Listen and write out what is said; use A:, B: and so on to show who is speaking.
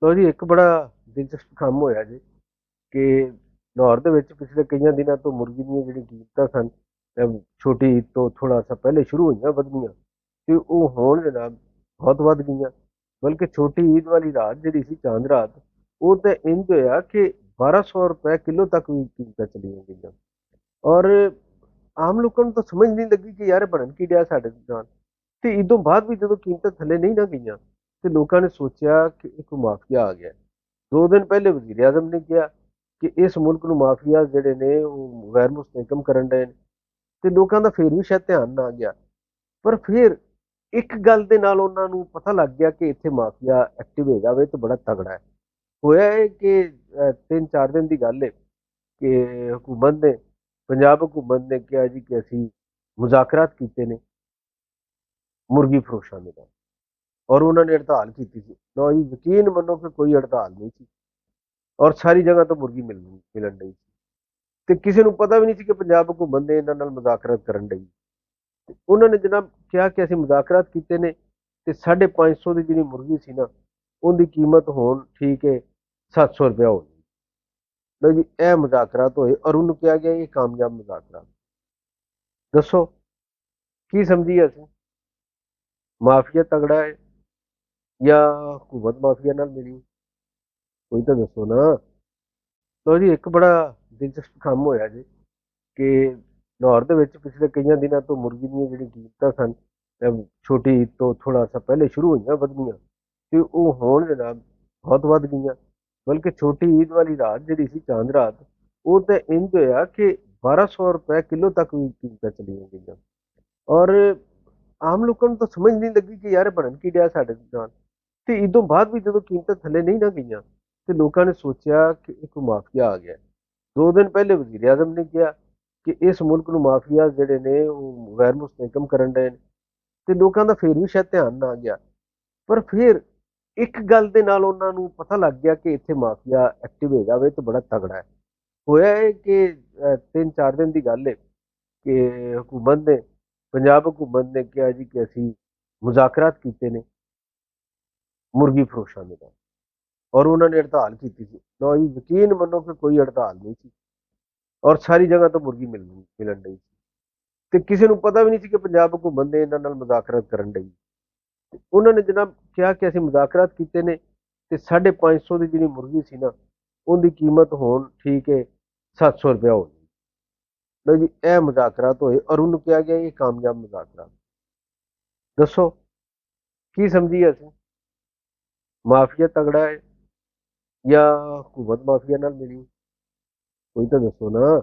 A: ਲਓ ਜੀ, ਇੱਕ ਬੜਾ ਦਿਲਚਸਪ ਕੰਮ ਹੋਇਆ ਜੀ ਕਿ ਲਾਹੌਰ ਦੇ ਵਿੱਚ ਪਿਛਲੇ ਕਈਆਂ ਦਿਨਾਂ ਤੋਂ ਮੁਰਗੀ ਦੀਆਂ ਜਿਹੜੀ ਕੀਮਤਾਂ ਸਨ, ਛੋਟੀ ਈਦ ਤੋਂ ਥੋੜਾ ਸਾ ਪਹਿਲੇ ਸ਼ੁਰੂ ਹੋਈਆਂ ਵਧਣੀਆਂ ਤੇ ਉਹ ਹੁਣ ਜਨਾਬ ਬਹੁਤ ਵੱਧ ਗਈਆਂ। ਬਲਕਿ ਛੋਟੀ ਈਦ ਵਾਲੀ ਰਾਤ ਜਿਹੜੀ ਸੀ, ਚਾਂਦ ਰਾਤ, ਉਹ ਤਾਂ ਇੰਜ ਹੋਇਆ ਕਿ 1200 ਰੁਪਏ ਕਿਲੋ ਤੱਕ ਵੀ ਕੀਮਤਾਂ ਚਲੀਆਂ ਗਈਆਂ। ਔਰ ਆਮ ਲੋਕਾਂ ਨੂੰ ਤਾਂ ਸਮਝ ਨਹੀਂ ਲੱਗੀ ਕਿ ਯਾਰ ਇਹ ਬਣਨ ਕੀ ਡਿਆ ਸਾਡੇ ਨਾਲ। ਤੇ ਇਦੋਂ ਬਾਅਦ ਵੀ ਜਦੋਂ ਕੀਮਤਾਂ ਥੱਲੇ ਨਹੀਂ ਨਾ ਗਈਆਂ ਤੇ ਲੋਕਾਂ ਨੇ ਸੋਚਿਆ ਕਿ ਇੱਕ ਮਾਫੀਆ ਆ ਗਿਆ। 2 ਦਿਨ ਪਹਿਲੇ ਵਜ਼ੀਰ ਆਜ਼ਮ ਨੇ ਕਿਹਾ ਕਿ ਇਸ ਮੁਲਕ ਨੂੰ ਮਾਫੀਆ ਜਿਹੜੇ ਨੇ ਉਹ ਗੈਰ ਮੁਸਤਹਕਮ ਕਰਨ ਡਏ ਨੇ, ਤੇ ਲੋਕਾਂ ਦਾ ਫਿਰ ਵੀ ਸ਼ਾਇਦ ਧਿਆਨ ਨਾ ਗਿਆ। ਪਰ ਫਿਰ ਇੱਕ ਗੱਲ ਦੇ ਨਾਲ ਉਹਨਾਂ ਨੂੰ ਪਤਾ ਲੱਗ ਗਿਆ ਕਿ ਇੱਥੇ ਮਾਫੀਆ ਐਕਟਿਵ ਹੋ ਜਾਵੇ ਤਾਂ ਬੜਾ ਤਗੜਾ ਹੈ। ਹੋਇਆ ਹੈ ਕਿ 3-4 ਦਿਨ ਦੀ ਗੱਲ ਹੈ ਕਿ ਪੰਜਾਬ ਹਕੂਮਤ ਨੇ ਕਿਹਾ ਜੀ ਕਿ ਅਸੀਂ ਮੁਜ਼ਾਕਰਾਤ ਕੀਤੇ ਨੇ ਮੁਰਗੀ ਫਰੋਸ਼ਾਂ ਦੇ ਨਾਲ, ਔਰ ਉਹਨਾਂ ਨੇ ਹੜਤਾਲ ਕੀਤੀ ਸੀ। ਲਓ ਜੀ, ਯਕੀਨ ਮੰਨੋ ਕਿ ਕੋਈ ਹੜਤਾਲ ਨਹੀਂ ਸੀ ਔਰ ਸਾਰੀ ਜਗ੍ਹਾ ਤੋਂ ਮੁਰਗੀ ਮਿਲਣ ਡਈ ਸੀ। ਤੇ ਕਿਸੇ ਨੂੰ ਪਤਾ ਵੀ ਨਹੀਂ ਸੀ ਕਿ ਪੰਜਾਬ ਹਕੂਮਤ ਨੇ ਇਹਨਾਂ ਨਾਲ ਮੁਜ਼ਾਕਰਾਤ ਕਰਨ ਡਈ। ਤੇ ਉਹਨਾਂ ਨੇ ਜਨਾਬ ਕਿਹਾ ਕਿ ਅਸੀਂ ਮੁਜ਼ਾਕਰਾਤ ਕੀਤੇ ਨੇ ਤੇ 550 ਦੀ ਜਿਹੜੀ ਮੁਰਗੀ ਸੀ ਨਾ, ਉਹਦੀ ਕੀਮਤ ਹੁਣ ਠੀਕ ਹੈ 700 ਰੁਪਇਆ ਹੋ ਗਈ। ਲਓ ਜੀ, ਇਹ ਮੁਜ਼ਾਕਰਾਤ ਹੋਏ ਔਰ ਉਹਨੂੰ ਕਿਹਾ ਗਿਆ ਇਹ ਕਾਮਯਾਬ ਮੁਜ਼ਾਕਰਾਤ। ਦੱਸੋ ਕੀ ਸਮਝੀਏ ਅਸੀਂ, ਮਾਫੀਆ ਤਗੜਾ ਹੈ ਜਾਂ ਹਕੂਮਤ ਮਾਫੀਆ ਨਾਲ ਮਿਲੀ? ਕੋਈ ਤਾਂ ਦੱਸੋ ਨਾ। ਲਓ ਜੀ, ਇੱਕ ਬੜਾ ਦਿਲਚਸਪ ਕੰਮ ਹੋਇਆ ਜੀ ਕਿ ਲਾਹੌਰ ਦੇ ਵਿੱਚ ਪਿਛਲੇ ਕਈਆਂ ਦਿਨਾਂ ਤੋਂ ਮੁਰਗੀ ਦੀਆਂ ਜਿਹੜੀ ਕੀਮਤਾਂ ਸਨ, ਛੋਟੀ ਈਦ ਤੋਂ ਥੋੜਾ ਸਾ ਪਹਿਲੇ ਸ਼ੁਰੂ ਹੋਈਆਂ ਵਧਣੀਆਂ ਤੇ ਉਹ ਹੁਣ ਜਨਾਬ ਬਹੁਤ ਵੱਧ ਗਈਆਂ। ਬਲਕਿ ਛੋਟੀ ਈਦ ਵਾਲੀ ਰਾਤ ਜਿਹੜੀ ਸੀ, ਚਾਂਦ ਰਾਤ, ਉਹ ਤਾਂ ਇੰਜ ਹੋਇਆ ਕਿ 1200 ਰੁਪਏ ਕਿਲੋ ਤੱਕ ਵੀ ਕੀਮਤਾਂ ਚਲੀਆਂ ਗਈਆਂ। ਔਰ ਆਮ ਲੋਕਾਂ ਨੂੰ ਤਾਂ ਸਮਝ ਨਹੀਂ ਲੱਗੀ ਕਿ ਯਾਰ ਇਹ ਬਣਨ ਕੀ ਡਿਆ ਸਾਡੇ ਨਾਲ। ਤੇ ਇਦੋਂ ਬਾਅਦ ਵੀ ਜਦੋਂ ਕੀਮਤਾਂ ਥੱਲੇ ਨਹੀਂ ਨਾ ਗਈਆਂ ਤੇ ਲੋਕਾਂ ਨੇ ਸੋਚਿਆ ਕਿ ਇੱਕ ਮਾਫੀਆ ਆ ਗਿਆ। 2 ਦਿਨ ਪਹਿਲੇ ਵਜ਼ੀਰ ਆਜ਼ਮ ਨੇ ਕਿਹਾ ਕਿ ਇਸ ਮੁਲਕ ਨੂੰ ਮਾਫੀਆ ਜਿਹੜੇ ਨੇ ਉਹ ਗੈਰ ਮੁਸਤਹਕਮ ਕਰਨ ਡਏ ਨੇ, ਤੇ ਲੋਕਾਂ ਦਾ ਫਿਰ ਵੀ ਸ਼ਾਇਦ ਧਿਆਨ ਨਾ ਗਿਆ। ਪਰ ਫਿਰ ਇੱਕ ਗੱਲ ਦੇ ਨਾਲ ਉਹਨਾਂ ਨੂੰ ਪਤਾ ਲੱਗ ਗਿਆ ਕਿ ਇੱਥੇ ਮਾਫੀਆ ਐਕਟਿਵ ਹੋ ਜਾਵੇ ਤਾਂ ਬੜਾ ਤਗੜਾ ਹੈ। ਹੋਇਆ ਹੈ ਕਿ 3-4 ਦਿਨ ਦੀ ਗੱਲ ਹੈ ਕਿ ਪੰਜਾਬ ਹਕੂਮਤ ਨੇ ਕਿਹਾ ਜੀ ਕਿ ਅਸੀਂ ਮੁਜ਼ਾਕਰਾਤ ਕੀਤੇ ਨੇ ਮੁਰਗੀ ਫਰੋਸ਼ਾਂ ਦੇ ਨਾਲ, ਔਰ ਉਹਨਾਂ ਨੇ ਹੜਤਾਲ ਕੀਤੀ ਸੀ। ਲਓ ਜੀ, ਯਕੀਨ ਮੰਨੋ ਕਿ ਕੋਈ ਹੜਤਾਲ ਨਹੀਂ ਸੀ ਔਰ ਸਾਰੀ ਜਗ੍ਹਾ ਤੋਂ ਮੁਰਗੀ ਮਿਲਣ ਡਈ ਸੀ। ਤੇ ਕਿਸੇ ਨੂੰ ਪਤਾ ਵੀ ਨਹੀਂ ਸੀ ਕਿ ਪੰਜਾਬ ਹਕੂਮਤ ਨੇ ਇਹਨਾਂ ਨਾਲ ਮੁਜ਼ਾਕਰਾਤ ਕਰਨ ਡਈ। ਤੇ ਉਹਨਾਂ ਨੇ ਜਨਾਬ ਕਿਹਾ ਕਿ ਅਸੀਂ ਮੁਜ਼ਾਕਰਾਤ ਕੀਤੇ ਨੇ ਤੇ 550 ਦੀ ਜਿਹੜੀ ਮੁਰਗੀ ਸੀ ਨਾ, ਉਹਦੀ ਕੀਮਤ ਹੁਣ ਠੀਕ ਹੈ 700 ਰੁਪਇਆ ਹੋ ਗਈ। ਲਓ ਜੀ, ਇਹ ਮੁਜ਼ਾਕਰਾਤ ਹੋਏ ਔਰ ਉਹਨੂੰ ਕਿਹਾ ਗਿਆ ਇਹ ਕਾਮਯਾਬ ਮੁਜ਼ਾਕਰਾਤ। ਦੱਸੋ ਕੀ ਸਮਝੀਏ ਅਸੀਂ, ਮਾਫੀਆ ਤਗੜਾ ਹੈ ਜਾਂ ਹਕੂਮਤ ਮਾਫੀਆ ਨਾਲ ਮਿਲੀ? ਕੋਈ ਤਾਂ ਦੱਸੋ ਨਾ।